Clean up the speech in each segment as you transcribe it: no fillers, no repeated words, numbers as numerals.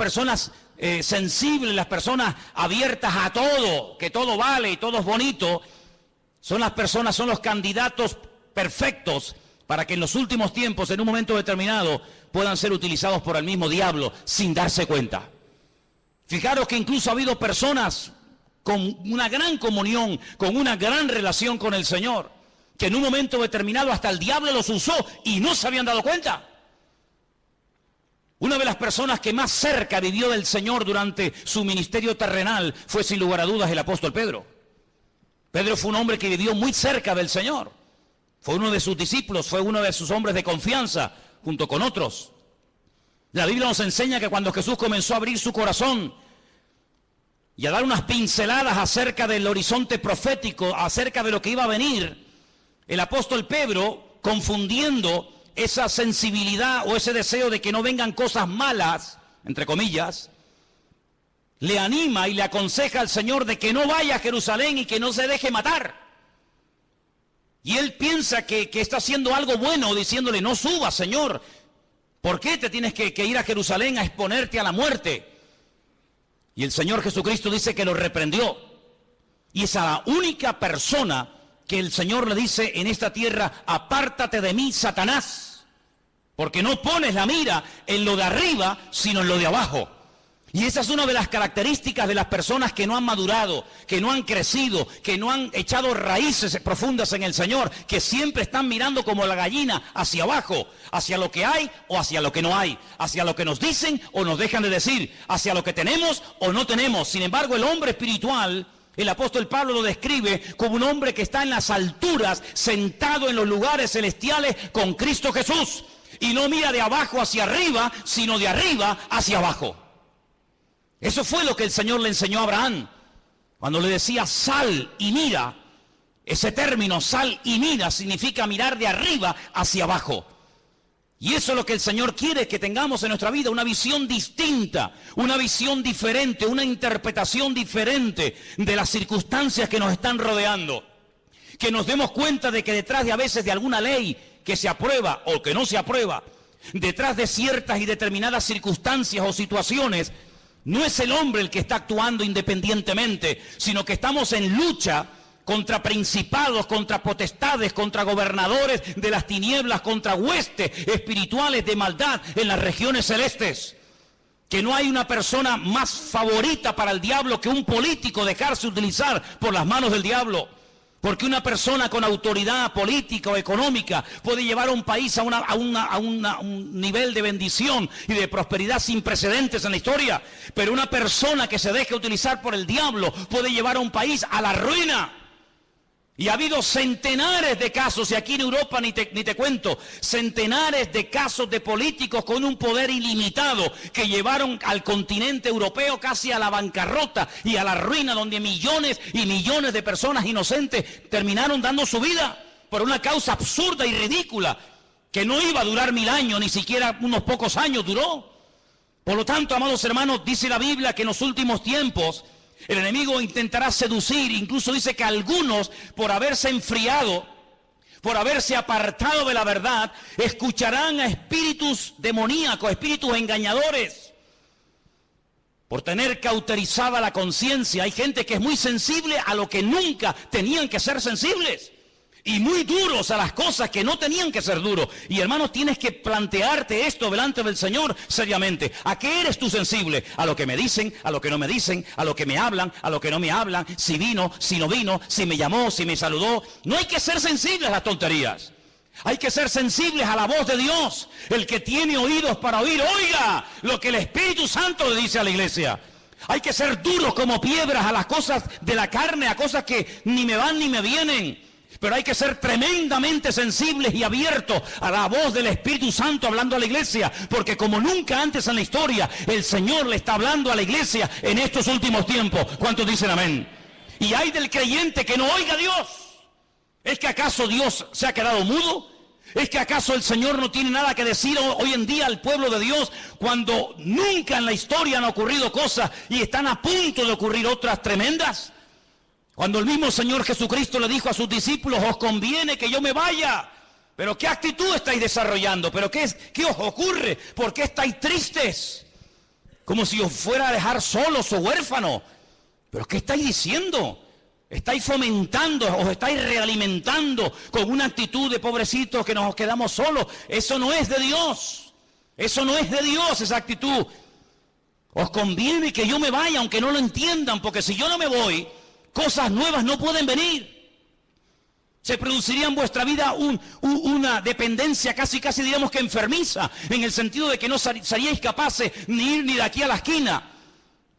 personas sensibles, las personas abiertas a todo, que todo vale y todo es bonito, son las personas, son los candidatos perfectos para que en los últimos tiempos, en un momento determinado, puedan ser utilizados por el mismo diablo sin darse cuenta. Fijaros que incluso ha habido personas con una gran comunión, con una gran relación con el Señor, que en un momento determinado hasta el diablo los usó y no se habían dado cuenta. Una de las personas que más cerca vivió del Señor durante su ministerio terrenal fue sin lugar a dudas el apóstol Pedro. Pedro fue un hombre que vivió muy cerca del Señor. Fue uno de sus discípulos, fue uno de sus hombres de confianza, junto con otros. La Biblia nos enseña que cuando Jesús comenzó a abrir su corazón y a dar unas pinceladas acerca del horizonte profético, acerca de lo que iba a venir, el apóstol Pedro, confundiendo esa sensibilidad o ese deseo de que no vengan cosas malas, entre comillas, le anima y le aconseja al Señor de que no vaya a Jerusalén y que no se deje matar. Y él piensa que está haciendo algo bueno, diciéndole, no subas, Señor. ¿Por qué te tienes que ir a Jerusalén a exponerte a la muerte? Y el Señor Jesucristo dice que lo reprendió. Y es a la única persona que el Señor le dice en esta tierra, apártate de mí, Satanás, porque no pones la mira en lo de arriba, sino en lo de abajo. Y esa es una de las características de las personas que no han madurado, que no han crecido, que no han echado raíces profundas en el Señor, que siempre están mirando como la gallina hacia abajo, hacia lo que hay o hacia lo que no hay, hacia lo que nos dicen o nos dejan de decir, hacia lo que tenemos o no tenemos. Sin embargo, el hombre espiritual, el apóstol Pablo lo describe como un hombre que está en las alturas, sentado en los lugares celestiales con Cristo Jesús. Y no mira de abajo hacia arriba, sino de arriba hacia abajo. Eso fue lo que el Señor le enseñó a Abraham. Cuando le decía sal y mira, ese término sal y mira significa mirar de arriba hacia abajo. Y eso es lo que el Señor quiere que tengamos en nuestra vida, una visión distinta, una visión diferente, una interpretación diferente de las circunstancias que nos están rodeando. Que nos demos cuenta de que detrás de a veces de alguna ley que se aprueba o que no se aprueba, detrás de ciertas y determinadas circunstancias o situaciones, no es el hombre el que está actuando independientemente, sino que estamos en lucha contra principados, contra potestades, contra gobernadores de las tinieblas, contra huestes espirituales de maldad en las regiones celestes. Que no hay una persona más favorita para el diablo que un político dejarse utilizar por las manos del diablo. Porque una persona con autoridad política o económica puede llevar a un país a un nivel de bendición y de prosperidad sin precedentes en la historia. Pero una persona que se deje utilizar por el diablo puede llevar a un país a la ruina. Y ha habido centenares de casos, y aquí en Europa ni te cuento, centenares de casos de políticos con un poder ilimitado que llevaron al continente europeo casi a la bancarrota y a la ruina, donde millones y millones de personas inocentes terminaron dando su vida por una causa absurda y ridícula que no iba a durar 1000 años, ni siquiera unos pocos años duró. Por lo tanto, amados hermanos, dice la Biblia que en los últimos tiempos el enemigo intentará seducir, incluso dice que algunos, por haberse enfriado, por haberse apartado de la verdad, escucharán a espíritus demoníacos, espíritus engañadores, por tener cauterizada la conciencia. Hay gente que es muy sensible a lo que nunca tenían que ser sensibles, y muy duros a las cosas que no tenían que ser duros. Y hermanos, tienes que plantearte esto delante del Señor seriamente. ¿A qué eres tú sensible? ¿A lo que me dicen? ¿A lo que no me dicen? ¿A lo que me hablan? ¿A lo que no me hablan? ¿Si vino? ¿Si no vino? ¿Si me llamó? ¿Si me saludó? No hay que ser sensibles a las tonterías. Hay que ser sensibles a la voz de Dios. El que tiene oídos para oír, oiga lo que el Espíritu Santo le dice a la iglesia. Hay que ser duros como piedras a las cosas de la carne, a cosas que ni me van ni me vienen. Pero hay que ser tremendamente sensibles y abiertos a la voz del Espíritu Santo hablando a la iglesia, porque como nunca antes en la historia, el Señor le está hablando a la iglesia en estos últimos tiempos. ¿Cuántos dicen amén? Y hay del creyente que no oiga a Dios. ¿Es que acaso Dios se ha quedado mudo? ¿Es que acaso el Señor no tiene nada que decir hoy en día al pueblo de Dios, cuando nunca en la historia han ocurrido cosas y están a punto de ocurrir otras tremendas? Cuando el mismo Señor Jesucristo le dijo a sus discípulos, os conviene que yo me vaya. Pero ¿qué actitud estáis desarrollando? ¿Pero qué os ocurre? ¿Por qué estáis tristes? como si os fuera a dejar solos o huérfanos. ¿Pero qué estáis diciendo? Estáis fomentando, os estáis realimentando con una actitud de pobrecitos que nos quedamos solos. Eso no es de Dios. Eso no es de Dios, esa actitud. Os conviene que yo me vaya, aunque no lo entiendan, porque si yo no me voy, cosas nuevas no pueden venir. Se produciría en vuestra vida una dependencia casi diríamos que enfermiza, en el sentido de que no seríais capaces ni ir ni de aquí a la esquina.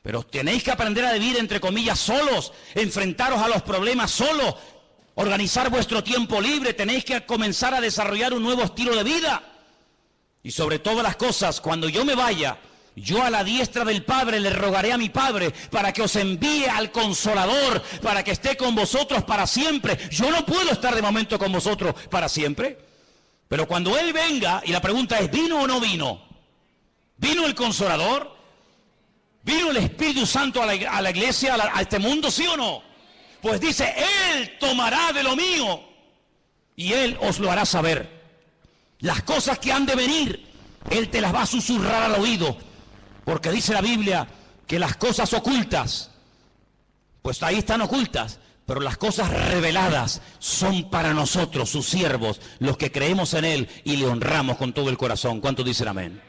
Pero tenéis que aprender a vivir, entre comillas, solos, enfrentaros a los problemas solos, organizar vuestro tiempo libre, tenéis que comenzar a desarrollar un nuevo estilo de vida. Y sobre todas las cosas, cuando yo me vaya, yo a la diestra del Padre le rogaré a mi Padre para que os envíe al Consolador, para que esté con vosotros para siempre. Yo no puedo estar de momento con vosotros para siempre, pero cuando Él venga, y la pregunta es, ¿vino o no vino? ¿Vino el Consolador? ¿Vino el Espíritu Santo a la iglesia, a este mundo, sí o no? Pues dice, Él tomará de lo mío y Él os lo hará saber. Las cosas que han de venir, Él te las va a susurrar al oído. Porque dice la Biblia que las cosas ocultas, pues ahí están ocultas, pero las cosas reveladas son para nosotros, sus siervos, los que creemos en Él y le honramos con todo el corazón. ¿Cuántos dicen amén?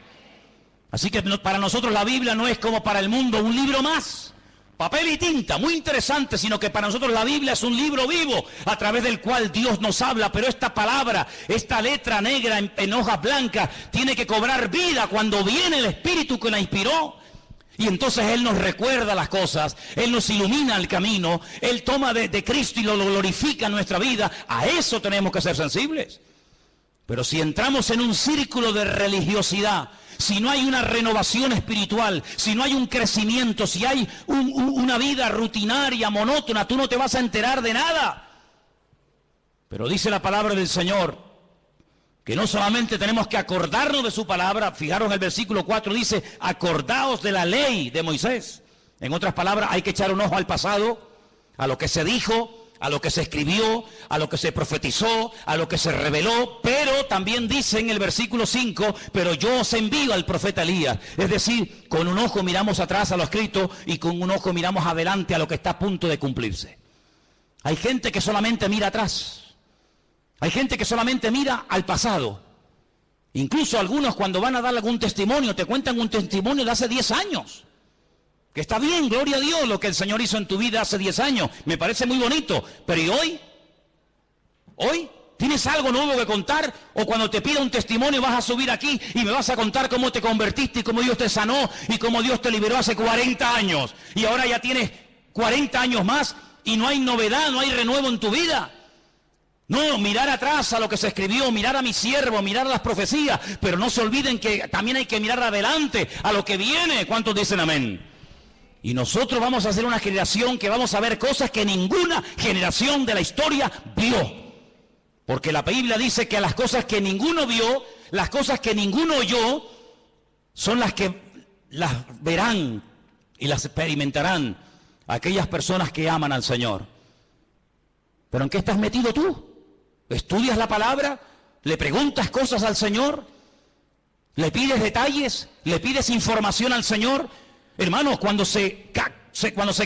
Así que para nosotros la Biblia no es como para el mundo un libro más, papel y tinta, muy interesante, sino que para nosotros la Biblia es un libro vivo a través del cual Dios nos habla, pero esta palabra, esta letra negra en hojas blancas, tiene que cobrar vida cuando viene el Espíritu que la inspiró. Y entonces Él nos recuerda las cosas, Él nos ilumina el camino, Él toma de Cristo y lo glorifica en nuestra vida. A eso tenemos que ser sensibles. Pero si entramos en un círculo de religiosidad, si no hay una renovación espiritual, si no hay un crecimiento, si hay una vida rutinaria, monótona, tú no te vas a enterar de nada. Pero dice la palabra del Señor que no solamente tenemos que acordarnos de su palabra, fijaros en el versículo 4, dice, acordaos de la ley de Moisés. En otras palabras, hay que echar un ojo al pasado, a lo que se dijo, a lo que se escribió, a lo que se profetizó, a lo que se reveló, pero también dice en el versículo 5, pero yo os envío al profeta Elías. Es decir, con un ojo miramos atrás a lo escrito y con un ojo miramos adelante a lo que está a punto de cumplirse. Hay gente que solamente mira atrás. Hay gente que solamente mira al pasado. Incluso algunos cuando van a dar algún testimonio, te cuentan un testimonio de hace 10 años. Que está bien, gloria a Dios, lo que el Señor hizo en tu vida hace 10 años. Me parece muy bonito. Pero ¿y hoy? ¿Hoy? ¿Tienes algo nuevo que contar? O cuando te pida un testimonio vas a subir aquí y me vas a contar cómo te convertiste y cómo Dios te sanó y cómo Dios te liberó hace 40 años. Y ahora ya tienes 40 años más y no hay novedad, no hay renuevo en tu vida. No, mirar atrás a lo que se escribió, mirar a mi siervo, mirar a las profecías. Pero no se olviden que también hay que mirar adelante, a lo que viene. ¿Cuántos dicen amén? Y nosotros vamos a ser una generación que vamos a ver cosas que ninguna generación de la historia vio. Porque la Biblia dice que las cosas que ninguno vio, las cosas que ninguno oyó, son las que las verán y las experimentarán aquellas personas que aman al Señor. ¿Pero en qué estás metido tú? ¿Estudias la palabra? ¿Le preguntas cosas al Señor? ¿Le pides detalles? ¿Le pides información al Señor? Hermanos, cuando se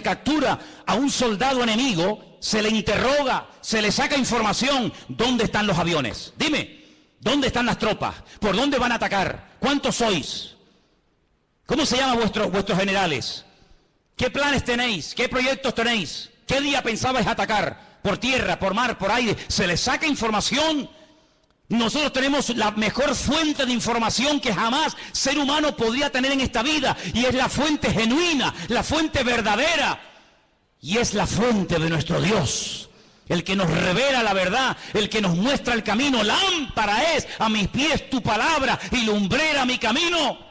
captura a un soldado enemigo, se le interroga, se le saca información. ¿Dónde están los aviones? Dime, ¿dónde están las tropas? ¿Por dónde van a atacar? ¿Cuántos sois? ¿Cómo se llaman vuestros generales? ¿Qué planes tenéis? ¿Qué proyectos tenéis? ¿Qué día pensabais atacar? ¿Por tierra, por mar, por aire? Se le saca información. Nosotros tenemos la mejor fuente de información que jamás ser humano podría tener en esta vida, y es la fuente genuina, la fuente verdadera, y es la fuente de nuestro Dios, el que nos revela la verdad, el que nos muestra el camino. Lámpara es a mis pies tu palabra y lumbrera mi camino.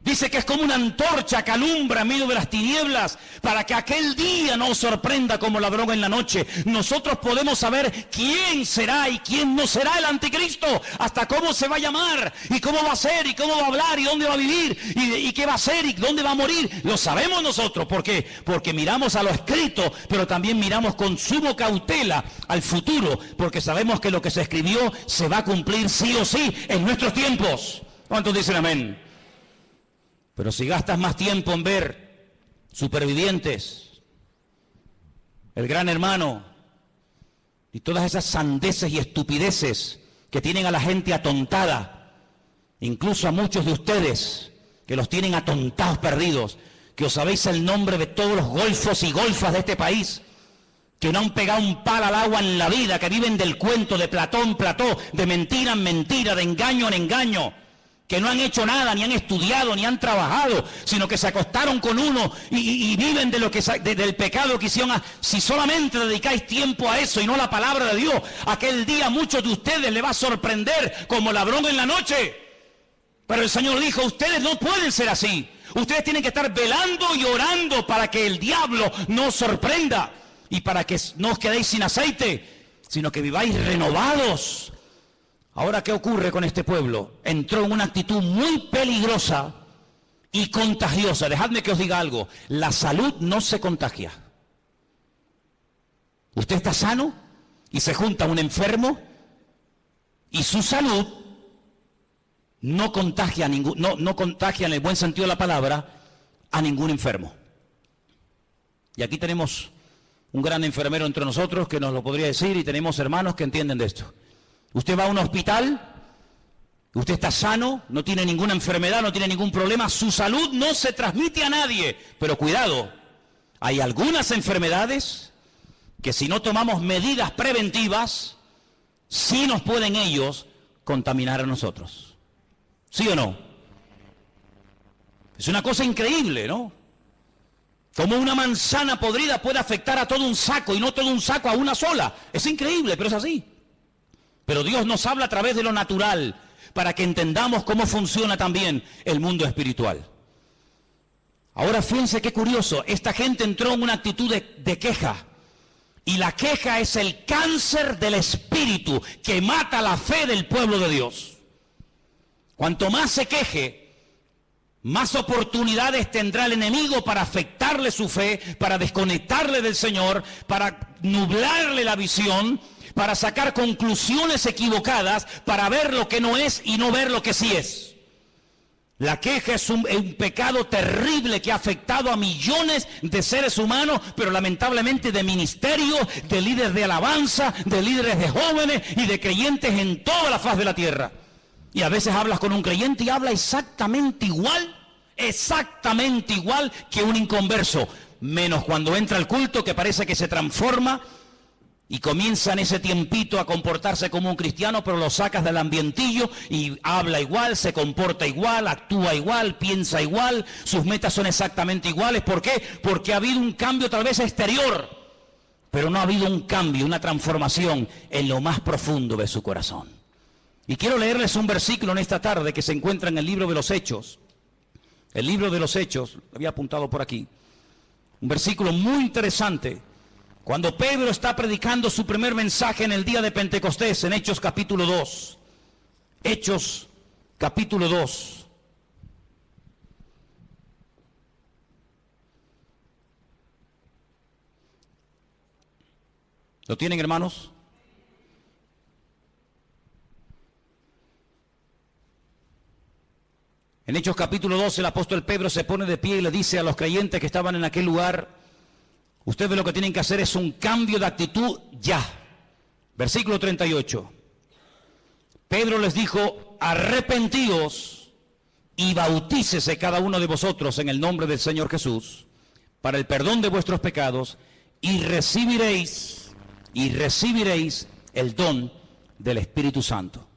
Dice que es como una antorcha que alumbra en medio de las tinieblas, para que aquel día no os sorprenda como ladrón en la noche. Nosotros podemos saber quién será y quién no será el anticristo, hasta cómo se va a llamar, y cómo va a ser, y cómo va a hablar, y dónde va a vivir, y qué va a hacer, y dónde va a morir. Lo sabemos nosotros. ¿Por qué? Porque miramos a lo escrito, pero también miramos con suma cautela al futuro, porque sabemos que lo que se escribió se va a cumplir sí o sí en nuestros tiempos. ¿Cuántos dicen amén? Pero si gastas más tiempo en ver Supervivientes, El Gran Hermano y todas esas sandeces y estupideces que tienen a la gente atontada, incluso a muchos de ustedes que los tienen atontados perdidos, que os sabéis el nombre de todos los golfos y golfas de este país, que no han pegado un palo al agua en la vida, que viven del cuento, de plató en plató, de mentira en mentira, de engaño en engaño, que no han hecho nada, ni han estudiado, ni han trabajado, sino que se acostaron con uno y viven de lo que del pecado que hicieron. Si solamente dedicáis tiempo a eso y no a la palabra de Dios, aquel día a muchos de ustedes les va a sorprender como ladrón en la noche. Pero el Señor dijo, ustedes no pueden ser así. Ustedes tienen que estar velando y orando para que el diablo no os sorprenda y para que no os quedéis sin aceite, sino que viváis renovados. Ahora, ¿qué ocurre con este pueblo? Entró en una actitud muy peligrosa y contagiosa. Dejadme que os diga algo. La salud no se contagia. Usted está sano y se junta un enfermo y su salud no contagia no contagia en el buen sentido de la palabra a ningún enfermo. Y aquí tenemos un gran enfermero entre nosotros que nos lo podría decir, y tenemos hermanos que entienden de esto. Usted va a un hospital, usted está sano, no tiene ninguna enfermedad, no tiene ningún problema, su salud no se transmite a nadie. Pero cuidado, hay algunas enfermedades que si no tomamos medidas preventivas, sí nos pueden ellos contaminar a nosotros. ¿Sí o no? Es una cosa increíble, ¿no? Como una manzana podrida puede afectar a todo un saco y no todo un saco a una sola. Es increíble, pero es así. Pero Dios nos habla a través de lo natural para que entendamos cómo funciona también el mundo espiritual. Ahora fíjense qué curioso, esta gente entró en una actitud de queja. Y la queja es el cáncer del espíritu que mata la fe del pueblo de Dios. Cuanto más se queje, más oportunidades tendrá el enemigo para afectarle su fe, para desconectarle del Señor, para nublarle la visión, para sacar conclusiones equivocadas, para ver lo que no es y no ver lo que sí es. La queja es un pecado terrible que ha afectado a millones de seres humanos, pero lamentablemente de ministerios, de líderes de alabanza, de líderes de jóvenes y de creyentes en toda la faz de la tierra. Y a veces hablas con un creyente y habla exactamente igual que un inconverso, menos cuando entra al culto, que parece que se transforma y comienza en ese tiempito a comportarse como un cristiano, pero lo sacas del ambientillo y habla igual, se comporta igual, actúa igual, piensa igual, sus metas son exactamente iguales. ¿Por qué? Porque ha habido un cambio tal vez exterior, pero no ha habido un cambio, una transformación en lo más profundo de su corazón. Y quiero leerles un versículo en esta tarde que se encuentra en el libro de los Hechos. El libro de los Hechos, lo había apuntado por aquí. Un versículo muy interesante. Cuando Pedro está predicando su primer mensaje en el día de Pentecostés, en Hechos capítulo 2. Hechos capítulo 2. ¿Lo tienen, hermanos? En Hechos capítulo 2 el apóstol Pedro se pone de pie y le dice a los creyentes que estaban en aquel lugar: ustedes lo que tienen que hacer es un cambio de actitud ya. Versículo 38. Pedro les dijo: arrepentíos y bautícese cada uno de vosotros en el nombre del Señor Jesús para el perdón de vuestros pecados y recibiréis el don del Espíritu Santo.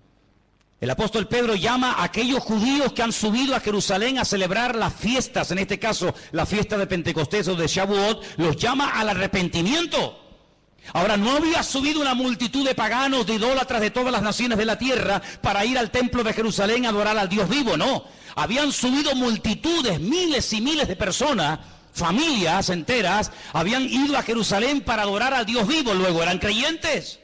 El apóstol Pedro llama a aquellos judíos que han subido a Jerusalén a celebrar las fiestas, en este caso la fiesta de Pentecostés o de Shavuot, los llama al arrepentimiento. Ahora, no había subido una multitud de paganos, de idólatras de todas las naciones de la tierra para ir al templo de Jerusalén a adorar al Dios vivo, no. Habían subido multitudes, miles y miles de personas, familias enteras, habían ido a Jerusalén para adorar al Dios vivo, luego eran creyentes.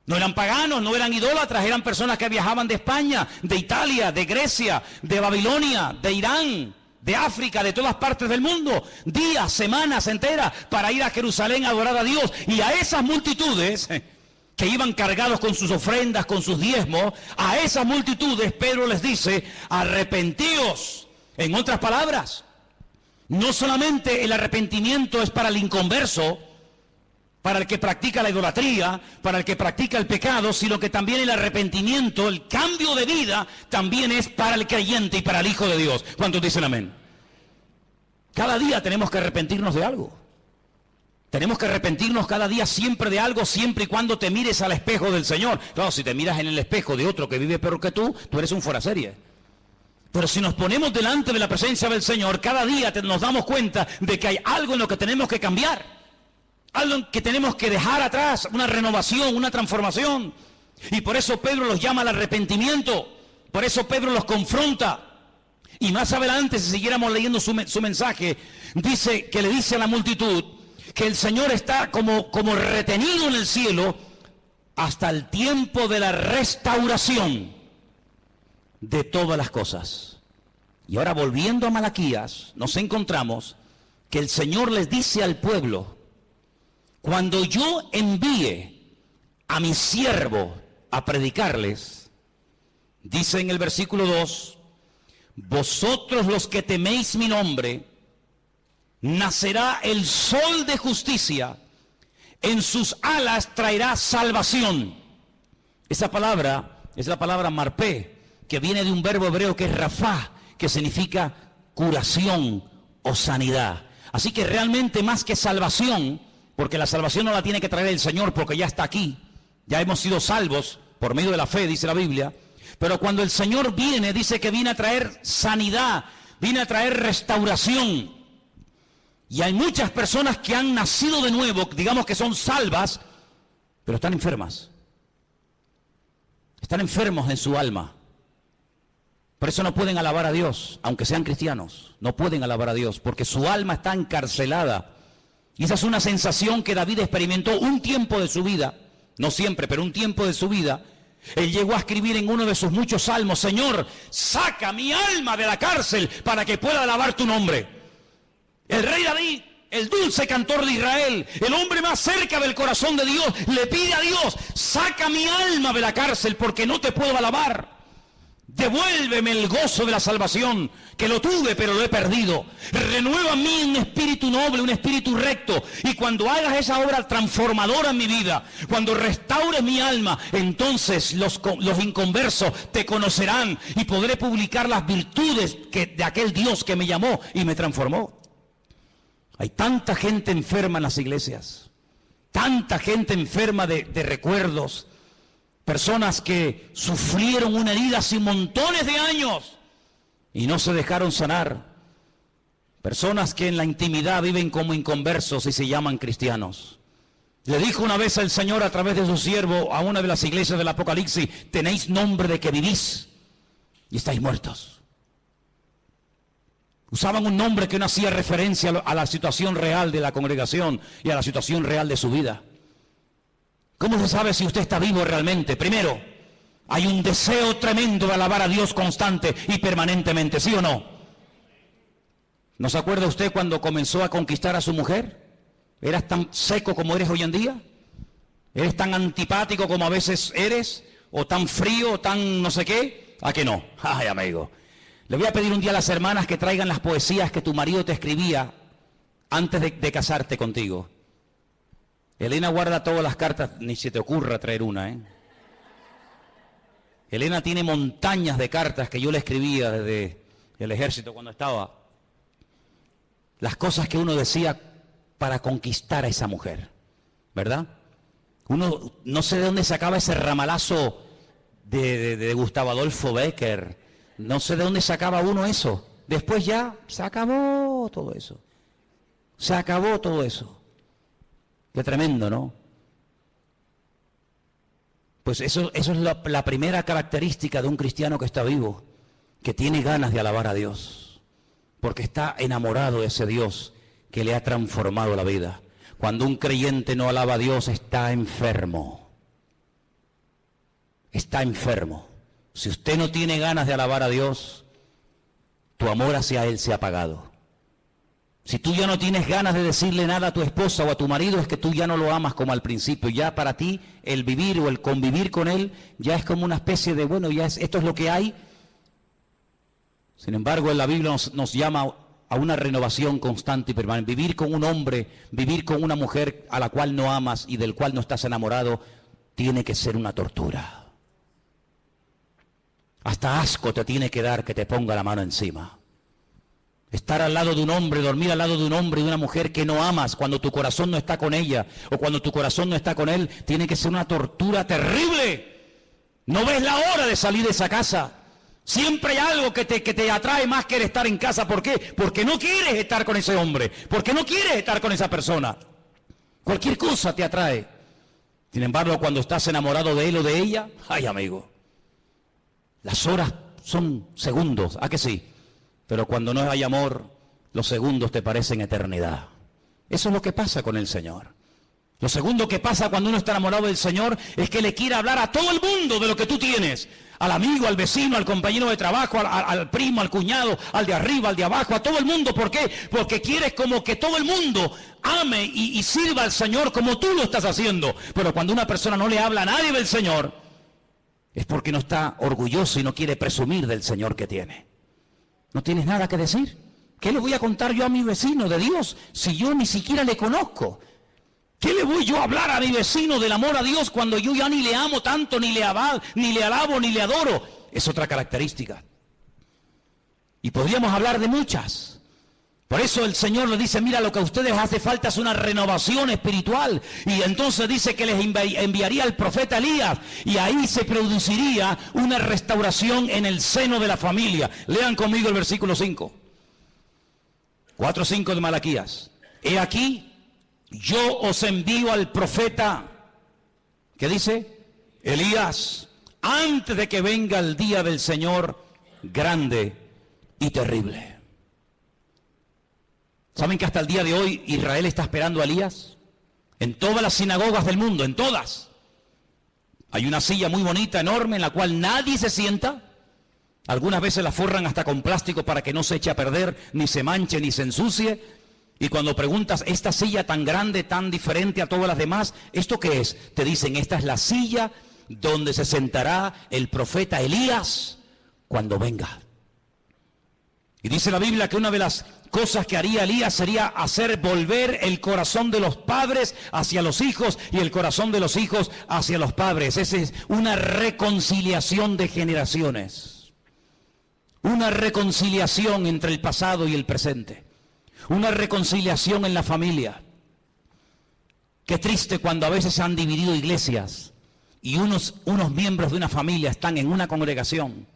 No eran paganos, no eran idólatras, eran personas que viajaban de España, de Italia, de Grecia, de Babilonia, de Irán, de África, de todas partes del mundo, días, semanas enteras para ir a Jerusalén a adorar a Dios. Y a esas multitudes que iban cargados con sus ofrendas, con sus diezmos, a esas multitudes Pedro les dice: arrepentíos En otras palabras, no solamente el arrepentimiento es para el inconverso, para el que practica la idolatría, para el que practica el pecado, sino que también el arrepentimiento, el cambio de vida, también es para el creyente y para el Hijo de Dios. ¿Cuántos dicen amén? Cada día tenemos que arrepentirnos de algo. Tenemos que arrepentirnos cada día siempre de algo, siempre y cuando te mires al espejo del Señor. Claro, si te miras en el espejo de otro que vive peor que tú eres un fuera de serie. Pero si nos ponemos delante de la presencia del Señor, cada día nos damos cuenta de que hay algo en lo que tenemos que cambiar. Algo que tenemos que dejar atrás, una renovación, una transformación. Y por eso Pedro los llama al arrepentimiento. Por eso Pedro los confronta. Y más adelante, si siguiéramos leyendo su mensaje, dice que le dice a la multitud que el Señor está como retenido en el cielo hasta el tiempo de la restauración de todas las cosas. Y ahora, volviendo a Malaquías, nos encontramos que el Señor les dice al pueblo: cuando yo envíe a mi siervo a predicarles, dice en el versículo 2, vosotros los que teméis mi nombre, nacerá el sol de justicia, en sus alas traerá salvación. Esa palabra es la palabra marpé, que viene de un verbo hebreo que es rafá, que significa curación o sanidad. Así que realmente más que salvación, porque la salvación no la tiene que traer el Señor, porque ya está aquí. Ya hemos sido salvos por medio de la fe, dice la Biblia. Pero cuando el Señor viene, dice que viene a traer sanidad, viene a traer restauración. Y hay muchas personas que han nacido de nuevo, digamos que son salvas, pero están enfermas. Están enfermos en su alma. Por eso no pueden alabar a Dios, aunque sean cristianos. No pueden alabar a Dios, porque su alma está encarcelada. Y esa es una sensación que David experimentó un tiempo de su vida, no siempre, pero un tiempo de su vida. Él llegó a escribir en uno de sus muchos salmos: Señor, saca mi alma de la cárcel para que pueda alabar tu nombre. El rey David, el dulce cantor de Israel, el hombre más cerca del corazón de Dios, le pide a Dios: saca mi alma de la cárcel porque no te puedo alabar. Devuélveme el gozo de la salvación, que lo tuve pero lo he perdido. Renueva en mí un espíritu noble, un espíritu recto. Y cuando hagas esa obra transformadora en mi vida, cuando restaures mi alma, entonces los inconversos te conocerán y podré publicar las virtudes de aquel Dios que me llamó y me transformó. Hay tanta gente enferma en las iglesias, tanta gente enferma de recuerdos. Personas que sufrieron una herida hace montones de años y no se dejaron sanar. Personas que en la intimidad viven como inconversos y se llaman cristianos. Le dijo una vez el Señor a través de su siervo a una de las iglesias del Apocalipsis: tenéis nombre de que vivís y estáis muertos. Usaban un nombre que no hacía referencia a la situación real de la congregación y a la situación real de su vida. ¿Cómo se sabe si usted está vivo realmente? Primero, hay un deseo tremendo de alabar a Dios constante y permanentemente, ¿sí o no? ¿No se acuerda usted cuando comenzó a conquistar a su mujer? ¿Eras tan seco como eres hoy en día? ¿Eres tan antipático como a veces eres? ¿O tan frío, o tan no sé qué? ¿A que no? Ay, amigo. Le voy a pedir un día a las hermanas que traigan las poesías que tu marido te escribía antes de casarte contigo. Elena guarda todas las cartas, ni se te ocurra traer una, ¿eh? Elena tiene montañas de cartas que yo le escribía desde el ejército cuando estaba. Las cosas que uno decía para conquistar a esa mujer, ¿verdad? Uno no sé de dónde sacaba ese ramalazo de Gustavo Adolfo Bécquer. No sé de dónde sacaba uno eso. Después ya se acabó todo eso. Se acabó todo eso. Qué tremendo, ¿no? Pues eso es la primera característica de un cristiano que está vivo, que tiene ganas de alabar a Dios, porque está enamorado de ese Dios que le ha transformado la vida. Cuando un creyente no alaba a Dios, está enfermo. Está enfermo. Si usted no tiene ganas de alabar a Dios, tu amor hacia Él se ha apagado. Si tú ya no tienes ganas de decirle nada a tu esposa o a tu marido, es que tú ya no lo amas como al principio. Ya para ti el vivir o el convivir con él ya es como una especie de, bueno, esto es lo que hay. Sin embargo, en la Biblia nos llama a una renovación constante y permanente. Vivir con un hombre, vivir con una mujer a la cual no amas y del cual no estás enamorado, tiene que ser una tortura. Hasta asco te tiene que dar que te ponga la mano encima. Estar al lado de un hombre, dormir al lado de un hombre y de una mujer que no amas cuando tu corazón no está con ella o cuando tu corazón no está con él, tiene que ser una tortura terrible. No ves la hora de salir de esa casa. Siempre hay algo que te atrae más que el estar en casa. ¿Por qué? Porque no quieres estar con ese hombre, porque no quieres estar con esa persona. Cualquier cosa te atrae. Sin embargo, cuando estás enamorado de él o de ella, ay amigo, las horas son segundos, ¿a que sí? Pero cuando no hay amor, los segundos te parecen eternidad. Eso es lo que pasa con el Señor. Lo segundo que pasa cuando uno está enamorado del Señor es que le quiere hablar a todo el mundo de lo que tú tienes. Al amigo, al vecino, al compañero de trabajo, al primo, al cuñado, al de arriba, al de abajo, a todo el mundo. ¿Por qué? Porque quieres como que todo el mundo ame y sirva al Señor como tú lo estás haciendo. Pero cuando una persona no le habla a nadie del Señor, es porque no está orgulloso y no quiere presumir del Señor que tiene. ¿No tienes nada que decir? ¿Qué le voy a contar yo a mi vecino de Dios si yo ni siquiera le conozco? ¿Qué le voy yo a hablar a mi vecino del amor a Dios cuando yo ya ni le amo tanto, ni le alabo, ni le adoro? Es otra característica. Y podríamos hablar de muchas. Por eso el Señor le dice, mira, lo que a ustedes hace falta es una renovación espiritual. Y entonces dice que les enviaría al profeta Elías. Y ahí se produciría una restauración en el seno de la familia. Lean conmigo el versículo 5. 4:5 de Malaquías. He aquí, yo os envío al profeta, ¿qué dice? Elías, antes de que venga el día del Señor grande y terrible. ¿Saben que hasta el día de hoy Israel está esperando a Elías? En todas las sinagogas del mundo, en todas. Hay una silla muy bonita, enorme, en la cual nadie se sienta. Algunas veces la forran hasta con plástico para que no se eche a perder, ni se manche, ni se ensucie. Y cuando preguntas, esta silla tan grande, tan diferente a todas las demás, ¿esto qué es? Te dicen, esta es la silla donde se sentará el profeta Elías cuando venga. Y dice la Biblia que una de las cosas que haría Elías sería hacer volver el corazón de los padres hacia los hijos y el corazón de los hijos hacia los padres. Esa es una reconciliación de generaciones. Una reconciliación entre el pasado y el presente. Una reconciliación en la familia. Qué triste cuando a veces se han dividido iglesias y unos miembros de una familia están en una congregación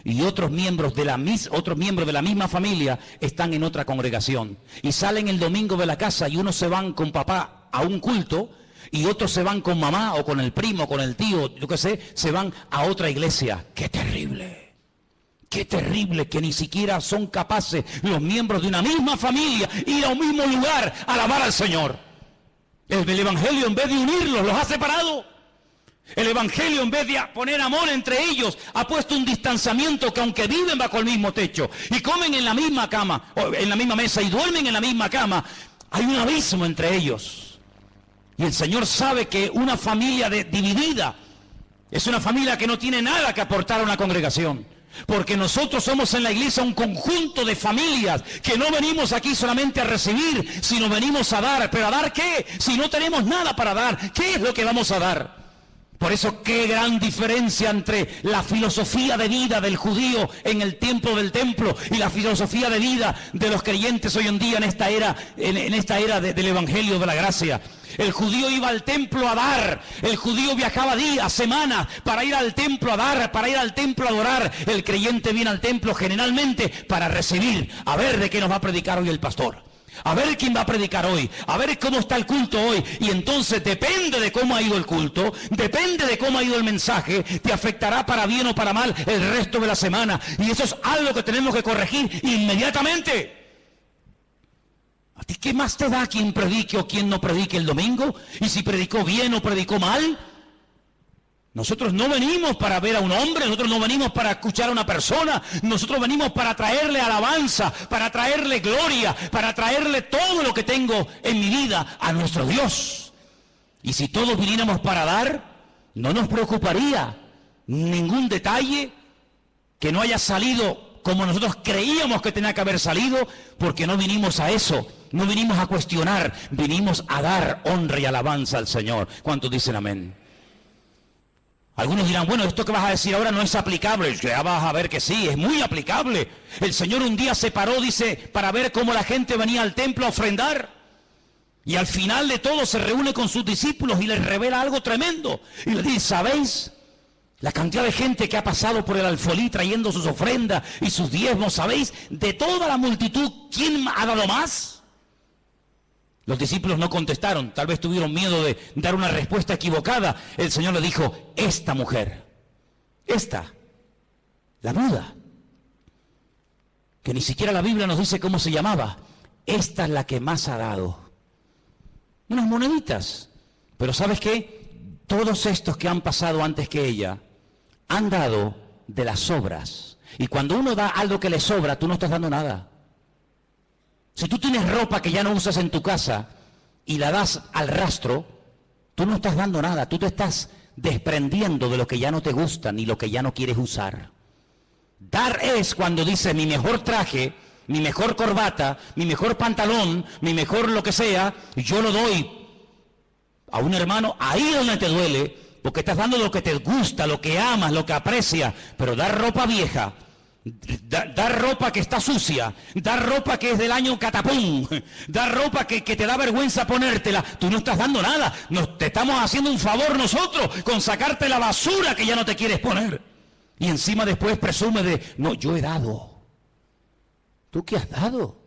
y otros miembros de la misma familia están en otra congregación. Y salen el domingo de la casa y unos se van con papá a un culto y otros se van con mamá o con el primo, con el tío, yo qué sé, se van a otra iglesia. ¡Qué terrible! Qué terrible que ni siquiera son capaces los miembros de una misma familia ir a un mismo lugar a alabar al Señor. El Evangelio, en vez de unirlos, los ha separado. El Evangelio, en vez de poner amor entre ellos, ha puesto un distanciamiento que aunque viven bajo el mismo techo y comen en la misma cama, o en la misma mesa y duermen en la misma cama, hay un abismo entre ellos. Y el Señor sabe que una familia dividida es una familia que no tiene nada que aportar a una congregación. Porque nosotros somos en la iglesia un conjunto de familias que no venimos aquí solamente a recibir, sino venimos a dar. ¿Pero a dar qué? Si no tenemos nada para dar, ¿qué es lo que vamos a dar? Por eso, qué gran diferencia entre la filosofía de vida del judío en el tiempo del templo y la filosofía de vida de los creyentes hoy en día en esta era del Evangelio de la Gracia. El judío iba al templo a dar, el judío viajaba días, semanas para ir al templo a dar, para ir al templo a adorar. El creyente viene al templo generalmente para recibir, a ver de qué nos va a predicar hoy el pastor. A ver quién va a predicar hoy, a ver cómo está el culto hoy. Y entonces depende de cómo ha ido el culto, depende de cómo ha ido el mensaje, te afectará para bien o para mal el resto de la semana. Y eso es algo que tenemos que corregir inmediatamente. ¿A ti qué más te da quien predique o quien no predique el domingo? Y si predicó bien o predicó mal. Nosotros no venimos para ver a un hombre, nosotros no venimos para escuchar a una persona, nosotros venimos para traerle alabanza, para traerle gloria, para traerle todo lo que tengo en mi vida a nuestro Dios. Y si todos viniéramos para dar, no nos preocuparía ningún detalle que no haya salido como nosotros creíamos que tenía que haber salido, porque no vinimos a eso, no vinimos a cuestionar, vinimos a dar honra y alabanza al Señor. ¿Cuántos dicen amén? Algunos dirán, bueno, esto que vas a decir ahora no es aplicable. Ya vas a ver que sí, es muy aplicable. El Señor un día se paró, dice, para ver cómo la gente venía al templo a ofrendar. Y al final de todo se reúne con sus discípulos y les revela algo tremendo. Y les dice, ¿sabéis? La cantidad de gente que ha pasado por el alfolí trayendo sus ofrendas y sus diezmos, ¿sabéis? De toda la multitud, ¿quién ha dado más? Los discípulos no contestaron, tal vez tuvieron miedo de dar una respuesta equivocada. El Señor le dijo, esta mujer, esta, la viuda, que ni siquiera la Biblia nos dice cómo se llamaba, esta es la que más ha dado. Unas moneditas. Pero ¿sabes qué? Todos estos que han pasado antes que ella han dado de las sobras. Y cuando uno da algo que le sobra, tú no estás dando nada. Si tú tienes ropa que ya no usas en tu casa y la das al rastro, tú no estás dando nada, tú te estás desprendiendo de lo que ya no te gusta ni lo que ya no quieres usar. Dar es cuando dice mi mejor traje, mi mejor corbata, mi mejor pantalón, mi mejor lo que sea, yo lo doy a un hermano ahí donde te duele, porque estás dando lo que te gusta, lo que amas, lo que aprecias, pero dar ropa vieja, dar ropa que está sucia, dar ropa que es del año catapum, dar ropa que te da vergüenza ponértela, tú no estás dando nada, te estamos haciendo un favor nosotros con sacarte la basura que ya no te quieres poner. Y encima después presume de, no, yo he dado. ¿Tú qué has dado?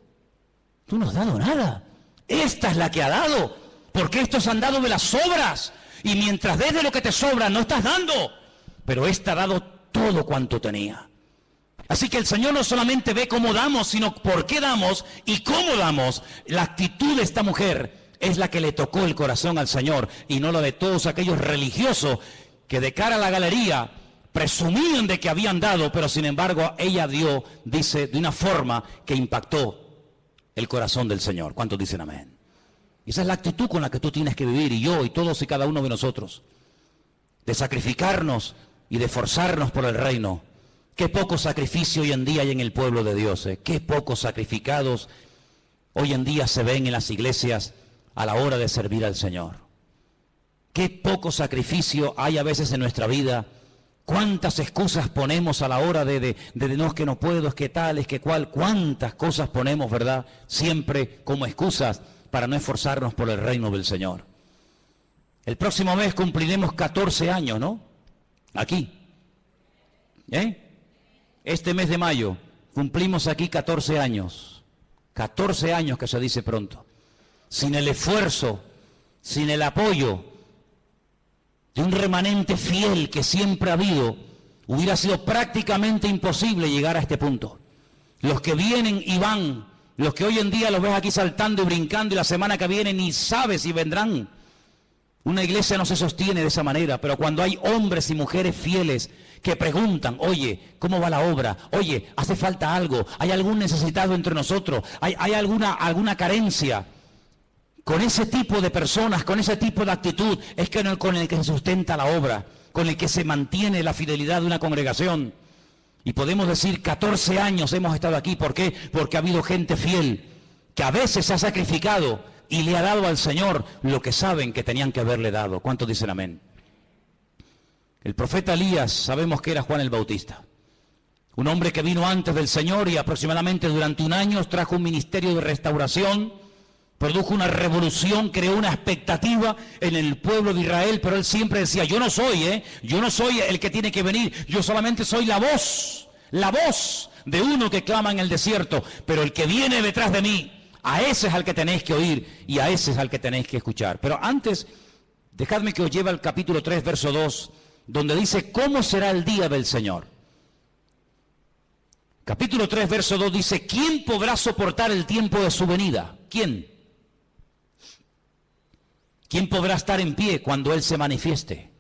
Tú no has dado nada. Esta es la que ha dado, porque estos han dado de las sobras, y mientras des de lo que te sobra no estás dando, pero esta ha dado todo cuanto tenía. Así que el Señor no solamente ve cómo damos, sino por qué damos y cómo damos. La actitud de esta mujer es la que le tocó el corazón al Señor, y no la de todos aquellos religiosos que de cara a la galería presumían de que habían dado, pero sin embargo ella dio, dice, de una forma que impactó el corazón del Señor. ¿Cuántos dicen amén? Esa es la actitud con la que tú tienes que vivir, y yo y todos y cada uno de nosotros, de sacrificarnos y de esforzarnos por el reino. Qué poco sacrificio hoy en día hay en el pueblo de Dios, qué pocos sacrificados hoy en día se ven en las iglesias a la hora de servir al Señor. Qué poco sacrificio hay a veces en nuestra vida. Cuántas excusas ponemos a la hora de no, es que no puedo, es que tal, es que cual. Cuántas cosas ponemos, ¿verdad? Siempre como excusas para no esforzarnos por el reino del Señor. El próximo mes cumpliremos 14 años, ¿no? Aquí. Este mes de mayo cumplimos aquí 14 años. 14 años que se dice pronto. Sin el esfuerzo, sin el apoyo de un remanente fiel que siempre ha habido, hubiera sido prácticamente imposible llegar a este punto. Los que vienen y van, los que hoy en día los ves aquí saltando y brincando, y la semana que viene ni sabes si vendrán. Una iglesia no se sostiene de esa manera, pero cuando hay hombres y mujeres fieles que preguntan, oye, ¿cómo va la obra? Oye, ¿hace falta algo? ¿Hay algún necesitado entre nosotros? ¿Hay alguna carencia? Con ese tipo de personas, con ese tipo de actitud, es con el que se sustenta la obra, con el que se mantiene la fidelidad de una congregación. Y podemos decir, 14 años hemos estado aquí. ¿Por qué? Porque ha habido gente fiel, que a veces se ha sacrificado y le ha dado al Señor lo que saben que tenían que haberle dado. ¿Cuántos dicen amén? El profeta Elías, sabemos que era Juan el Bautista. Un hombre que vino antes del Señor y aproximadamente durante un año trajo un ministerio de restauración, produjo una revolución, creó una expectativa en el pueblo de Israel, pero él siempre decía, yo no soy el que tiene que venir, yo solamente soy la voz de uno que clama en el desierto, pero el que viene detrás de mí, a ese es al que tenéis que oír y a ese es al que tenéis que escuchar. Pero antes, dejadme que os lleve al capítulo 3, verso 2, donde dice, ¿cómo será el día del Señor? Capítulo 3, verso 2 dice, ¿quién podrá soportar el tiempo de su venida? ¿Quién? ¿Quién podrá estar en pie cuando Él se manifieste?